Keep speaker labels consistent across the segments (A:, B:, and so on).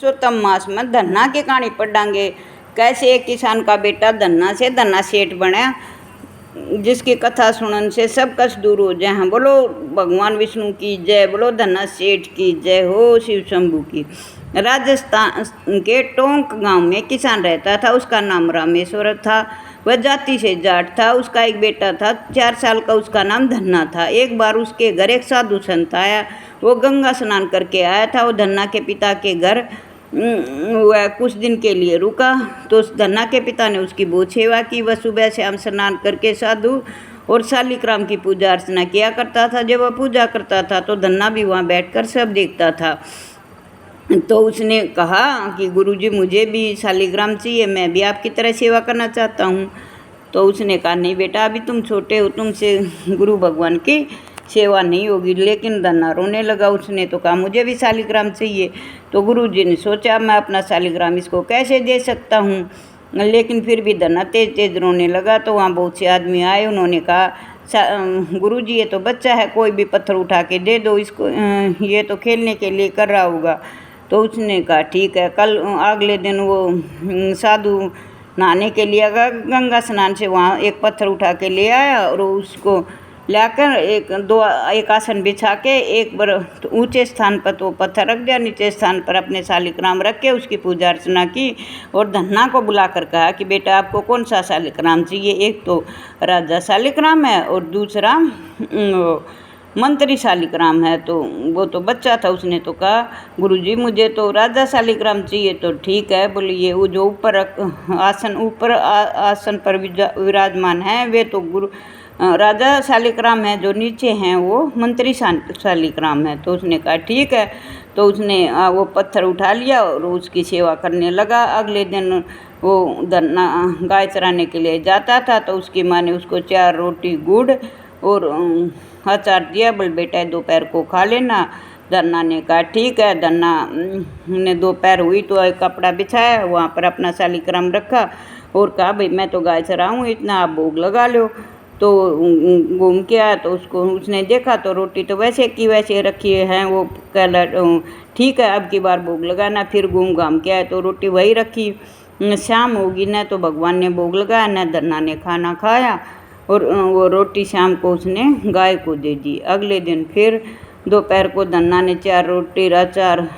A: पुरुषोत्तम मास में धन्ना की कहानी पढ़ांगे। कैसे एक किसान का बेटा धन्ना से धन्ना सेठ बना, जिसकी कथा सुनने से सब कष्ट दूर हो जाए। हाँ, बोलो भगवान विष्णु की जय, बोलो धन्ना सेठ की जय हो, शिव शंभू की। राजस्थान के टोंक गांव में किसान रहता था। उसका नाम रामेश्वर था। वह जाति से जाट था। उसका एक बेटा था 4 साल का, उसका नाम धन्ना था। एक बार उसके घर एक साधु संत आया। वो गंगा स्नान करके आया था। वो धन्ना के पिता के घर वह कुछ दिन के लिए रुका। तो उस धन्ना के पिता ने उसकी बहुत सेवा की। वह सुबह शाम स्नान करके साधु और शालिग्राम की पूजा अर्चना किया करता था। जब वह पूजा करता था तो धन्ना भी वहाँ बैठकर सब देखता था। तो उसने कहा कि गुरुजी, मुझे भी शालिग्राम चाहिए, मैं भी आपकी तरह सेवा करना चाहता हूँ। तो उसने कहा, नहीं बेटा, अभी तुम छोटे हो, तुमसे गुरु भगवान की सेवा नहीं होगी। लेकिन धन्ना रोने लगा। उसने तो कहा, मुझे भी शालिग्राम चाहिए। तो गुरुजी ने सोचा, मैं अपना शालिग्राम इसको कैसे दे सकता हूँ। लेकिन फिर भी धन्ना तेज तेज रोने लगा। तो वहाँ बहुत से आदमी आए। उन्होंने कहा, गुरुजी, ये तो बच्चा है, कोई भी पत्थर उठा के दे दो इसको, ये तो खेलने के लिए कर रहा होगा। तो उसने कहा, ठीक है। कल अगले दिन वो साधु नहाने के लिए गंगा स्नान से वहाँ एक पत्थर उठा के ले आया और उसको लाकर एक आसन बिछा के एक बार ऊंचे स्थान पर तो पत्थर रख दिया, नीचे स्थान पर अपने शालिग्राम रख के उसकी पूजा अर्चना की। और धन्ना को बुलाकर कहा कि बेटा, आपको कौन सा शालिग्राम चाहिए? एक तो राजा शालिग्राम है और दूसरा मंत्री शालिग्राम है। तो वो तो बच्चा था, उसने तो कहा, गुरुजी, मुझे तो राजा शालिग्राम चाहिए। तो ठीक है, बोलिए, वो जो ऊपर आसन पर विराजमान है वे तो राजा शालिग्राम है, जो नीचे हैं वो मंत्री शालिग्राम है। तो उसने कहा, ठीक है। तो उसने वो पत्थर उठा लिया और उसकी सेवा करने लगा। अगले दिन वो धन्ना गाय चराने के लिए जाता था। तो उसकी माँ ने उसको 4 रोटी गुड़ और अचार दिया। बोल, बेटा, दोपहर को खा लेना। धन्ना ने कहा, ठीक है। धन्ना ने दोपहर हुई तो एक कपड़ा बिछाया, वहाँ पर अपना शालिग्राम रखा और कहा, भाई, मैं तो गाय चराऊँ, इतना आप भोग लगा लो। तो घूम के आया तो उसने देखा तो रोटी तो वैसे की वैसे रखी है। वो कह, ठीक है, अब की बार भोग लगाना। फिर घूम घाम के आया तो रोटी वही रखी। शाम होगी न तो भगवान ने भोग लगाया, न धन्ना ने खाना खाया और वो रोटी शाम को उसने गाय को दे दी। अगले दिन फिर दोपहर को धन्ना ने 4 रोटी अचार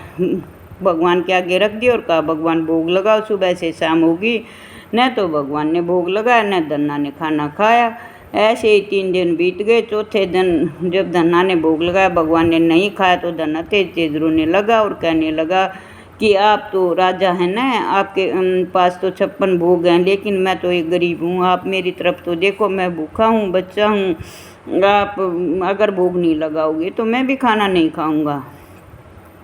A: भगवान के आगे रख दी और कहा, भगवान भोग लगाओ, सुबह से शाम होगी। न तो भगवान ने भोग लगाया, न धन्ना ने खाना खाया। ऐसे ही 3 दिन बीत गए। चौथे दिन जब धन्ना ने भोग लगाया, भगवान ने नहीं खाया तो धन्ना तेज तेज रोने लगा और कहने लगा कि आप तो राजा हैं ना, आपके पास तो 56 भोग हैं, लेकिन मैं तो एक गरीब हूँ। आप मेरी तरफ तो देखो, मैं भूखा हूँ, बच्चा हूँ। आप अगर भोग नहीं लगाओगे तो मैं भी खाना नहीं खाऊंगा।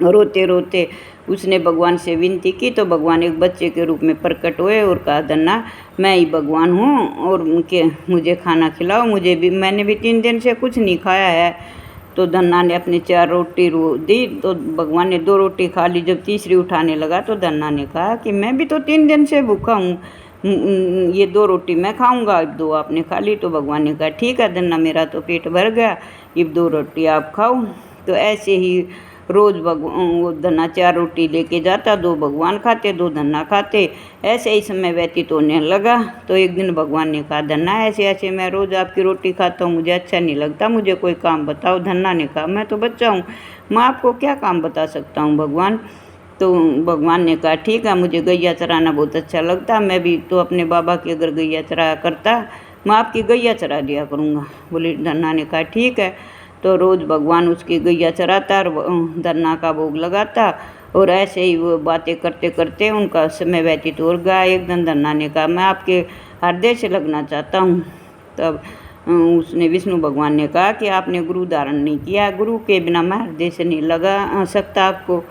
A: रोते रोते उसने भगवान से विनती की तो भगवान एक बच्चे के रूप में प्रकट हुए और कहा, धन्ना, मैं ही भगवान हूँ और मुझे खाना खिलाओ, मैंने भी 3 दिन से कुछ नहीं खाया है। तो धन्ना ने अपने 4 रोटी दी तो भगवान ने 2 रोटी खा ली। जब तीसरी उठाने लगा तो धन्ना ने कहा कि मैं भी तो 3 दिन से भूखा हूँ, ये 2 रोटी मैं खाऊंगा, 2 आपने खा ली। तो भगवान ने कहा, ठीक है धन्ना, मेरा तो पेट भर गया, ये 2 रोटी आप खाओ। तो ऐसे ही रोज़ वो धन्ना 4 रोटी लेके जाता, 2 भगवान खाते, 2 धन्ना खाते। ऐसे ही समय व्यतीत होने लगा। तो एक दिन भगवान ने कहा, धन्ना, ऐसे ऐसे मैं रोज़ आपकी रोटी खाता हूँ, मुझे अच्छा नहीं लगता, मुझे कोई काम बताओ। धन्ना ने कहा, मैं तो बच्चा हूँ, मैं आपको क्या काम बता सकता हूँ भगवान। तो भगवान ने कहा, ठीक है, मुझे गैया चराना बहुत अच्छा लगता, मैं भी तो अपने बाबा के अगर गैया चराया करता, मैं आपकी गैया चरा दिया करूँगा। बोले धन्ना ने कहा, ठीक है। तो रोज़ भगवान उसकी गैया चराता और धन्ना का भोग लगाता और ऐसे ही वो बातें करते करते उनका समय व्यतीत हो गया। एक दिन धन्ना ने कहा, मैं आपके हृदय से लगना चाहता हूँ। तब उसने विष्णु भगवान ने कहा कि आपने गुरु धारण नहीं किया, गुरु के बिना मैं हृदय से नहीं लगा सकता आपको।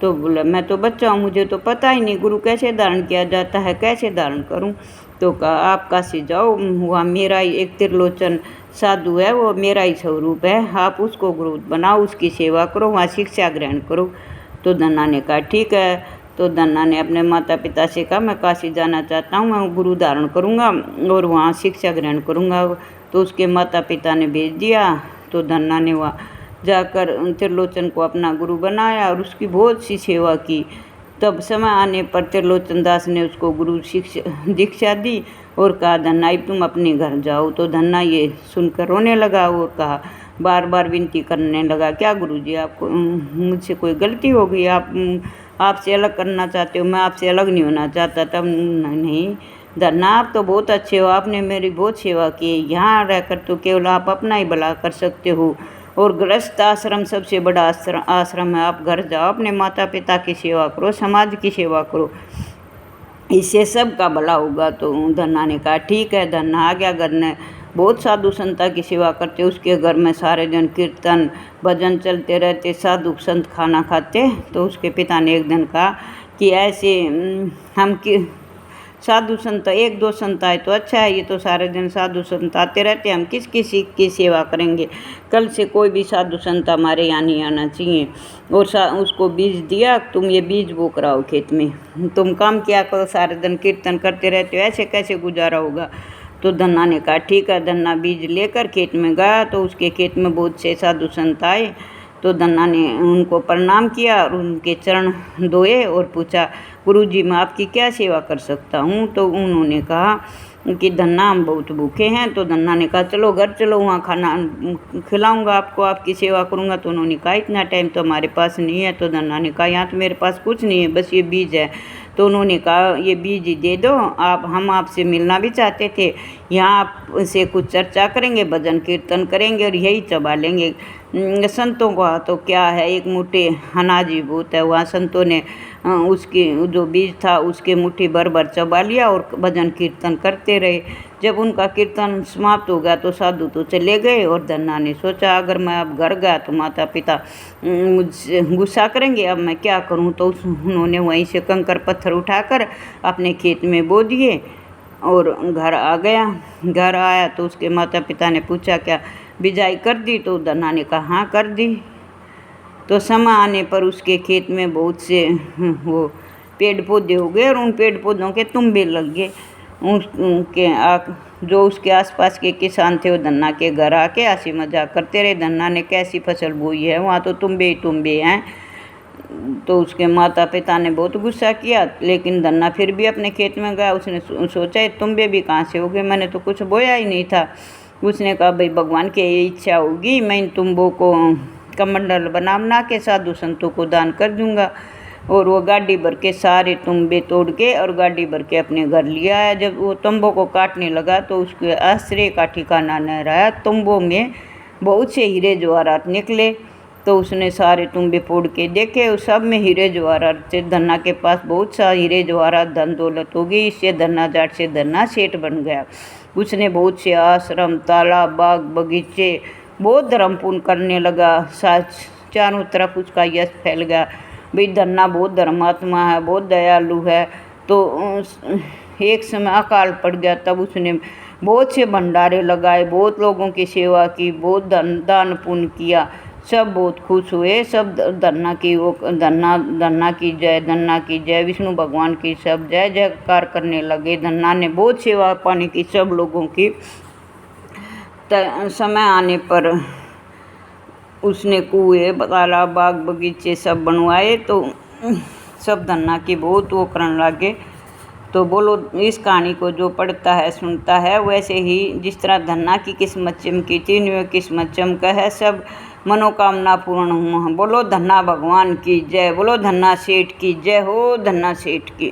A: तो बोला, मैं तो बच्चा हूँ, मुझे तो पता ही नहीं गुरु कैसे धारण किया जाता है, कैसे धारण करूँ। तो कहा, आप काशी जाओ, वहाँ मेरा ही एक त्रिलोचन साधु है, वो मेरा ही स्वरूप है, आप उसको गुरु बनाओ, उसकी सेवा करो, वहाँ शिक्षा ग्रहण करो। तो धन्ना ने कहा, ठीक है। तो धन्ना ने अपने माता पिता से कहा, मैं काशी जाना चाहता हूँ, मैं गुरु धारण करूँगा और वहाँ शिक्षा ग्रहण करूँगा। तो उसके माता पिता ने भेज दिया। तो धन्ना ने वहाँ जाकर त्रिलोचन को अपना गुरु बनाया और उसकी बहुत सी सेवा की। तब समय आने पर त्रिलोचन दास ने उसको गुरु दीक्षा दी और कहा, धन्ना अब तुम अपने घर जाओ। तो धन्ना ये सुनकर रोने लगा और कहा, बार बार विनती करने लगा, क्या गुरुजी आपको मुझसे कोई गलती हो गई, आप आपसे अलग करना चाहते हो, मैं आपसे अलग नहीं होना चाहता। तब नहीं धन्ना, आप तो बहुत अच्छे हो, आपने मेरी बहुत सेवा की, यहाँ रहकर तो केवल आप अपना ही भला कर सकते हो, और गृहस्थ आश्रम सबसे बड़ा आश्रम है। आप घर जाओ, अपने माता पिता की सेवा करो, समाज की सेवा करो, इससे सबका भला होगा। तो धन्ना ने कहा ठीक है। धन्ना आ गया घर ने, बहुत साधु संता की सेवा करते, उसके घर में सारे दिन कीर्तन भजन चलते रहते, साधु संत खाना खाते। तो उसके पिता ने एक दिन कहा कि ऐसे हम कि साधु संत एक दो संत आए तो अच्छा है, ये तो सारे दिन साधु संत आते रहते, हम किस किसी की सेवा करेंगे, कल से कोई भी साधु संत हमारे यहाँ नहीं आना चाहिए। और उसको बीज दिया, तुम ये बीज बो कराओ खेत में, तुम काम किया करो, सारे दिन कीर्तन करते रहते हो, ऐसे कैसे गुजारा होगा। तो धन्ना ने कहा ठीक है। धन्ना बीज लेकर खेत में गया, तो उसके खेत में बहुत से साधु संत आए। तो धन्ना ने उनको प्रणाम किया और उनके चरण धोए और पूछा, गुरुजी मैं आपकी क्या सेवा कर सकता हूँ। तो उन्होंने कहा कि धन्ना हम बहुत भूखे हैं। तो धन्ना ने कहा चलो घर चलो, वहाँ खाना खिलाऊंगा आपको, आपकी सेवा करूँगा। तो उन्होंने कहा इतना टाइम तो हमारे पास नहीं है। तो धन्ना ने कहा यहाँ तो मेरे पास कुछ नहीं है, बस ये बीज है। तो उन्होंने कहा ये बीज ही दे दो, हम आपसे मिलना भी चाहते थे, यहाँ आपसे कुछ चर्चा करेंगे, भजन कीर्तन करेंगे और यही चबा लेंगे। संतों का तो क्या है, एक मुट्ठी अनाजीभूत है, वहाँ संतों ने उसकी जो बीज था उसके मुट्ठी भर भर चबा लिया और भजन कीर्तन करते रहे। जब उनका कीर्तन समाप्त हो गया तो साधु तो चले गए, और धन्ना ने सोचा अगर मैं अब घर गया तो माता पिता मुझसे गुस्सा करेंगे, अब मैं क्या करूं। तो उन्होंने वहीं से कंकर पत्थर उठाकर अपने खेत में बो दिए और घर आ गया। घर आया तो उसके माता पिता ने पूछा क्या बिजाई कर दी। तो धन्ना ने कहा हाँ कर दी। तो समय आने पर उसके खेत में बहुत से वो पेड़ पौधे हो गए और उन पेड़ पौधों के तुम्बे लग गए। उनके जो उसके आसपास के किसान थे वो धन्ना के घर आके हंसी मजाक करते रहे, धन्ना ने कैसी फसल बोई है, वहाँ तो तुम्बे ही तुम्बे हैं। तो उसके माता पिता ने बहुत गुस्सा किया, लेकिन धन्ना फिर भी अपने खेत में गया। उसने सोचा तुम्बे भी कहाँ से हो गए, मैंने तो कुछ बोया ही नहीं था। उसने कहा भाई भगवान की ये इच्छा होगी, मैं इन तुम्बों को कमंडल बना के साधु संतों को दान कर दूंगा। और वो गाड़ी भर के सारे तुम्बे तोड़ के और गाड़ी भर के अपने घर लिया आया। जब वो तंबों को काटने लगा तो उसके आश्रय का ठिकाना न रहा, तंबों में बहुत से हीरे जवाहरात निकले। तो उसने सारे तुम्बे फोड़ के देखे, उस सब में हीरे जवाहरात थे। धन्ना के पास बहुत सा हीरे जवाहरात धन दौलत हो गई। इससे धन्ना जाट से धन्ना सेठ बन गया। उसने बहुत से आश्रम तालाब बाग बगीचे बहुत धर्म पूर्ण करने लगा। चारों तरफ उसका यश फैल गया, भाई धन्ना बहुत धर्मात्मा है, बहुत दयालु है। तो एक समय अकाल पड़ गया, तब उसने बहुत से भंडारे लगाए, बहुत लोगों की सेवा की, बहुत दान पुण्य किया। सब बहुत खुश हुए। सब धन्ना की धन्ना की जय, धन्ना की जय, विष्णु भगवान की सब जय जयकार करने लगे। धन्ना ने बहुत सेवा पानी की सब लोगों की। समय आने पर उसने कुएं तालाब बाग बगीचे सब बनवाए। तो सब धन्ना की बहुत वो करने लगे। तो बोलो इस कहानी को जो पढ़ता है सुनता है, वैसे ही जिस तरह धन्ना की किस्मत चमकी थी, न्यू किस्मत चमका है, सब मनोकामना पूर्ण हुआ। बोलो धन्ना भगवान की जय, बोलो धन्ना सेठ की जय हो, धन्ना सेठ की।